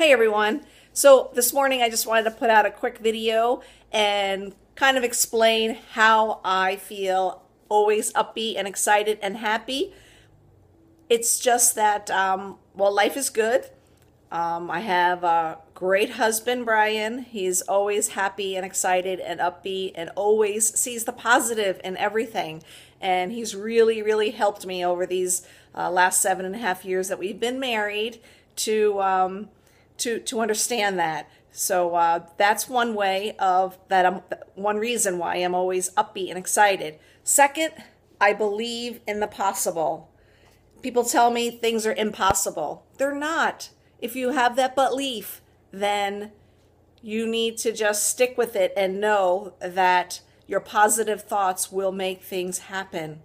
Hey everyone. So this morning I just wanted to put out a quick video and kind of explain how I feel always upbeat and excited and happy. It's just that, life is good. I have a great husband, Brian. He's always happy and excited and upbeat and always sees the positive in everything. And he's really, really helped me over these last 7.5 years that we've been married to understand that. So that's one way of that. One reason why I'm always upbeat and excited. Second, I believe in the possible. People tell me things are impossible. They're not. If you have that belief, then you need to just stick with it and know that your positive thoughts will make things happen.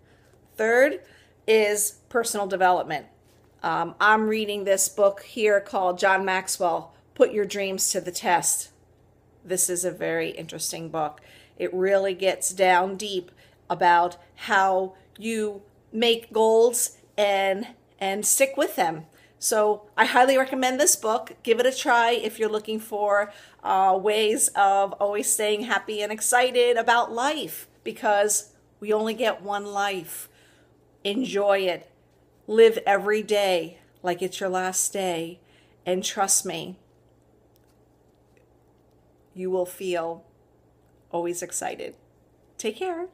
Third is personal development. I'm reading this book here called John Maxwell, Put Your Dreams to the Test. This is a very interesting book. It really gets down deep about how you make goals and stick with them. So I highly recommend this book. Give it a try if you're looking for ways of always staying happy and excited about life, because we only get one life. Enjoy it. Live every day like it's your last day. And trust me, you will feel always excited. Take care.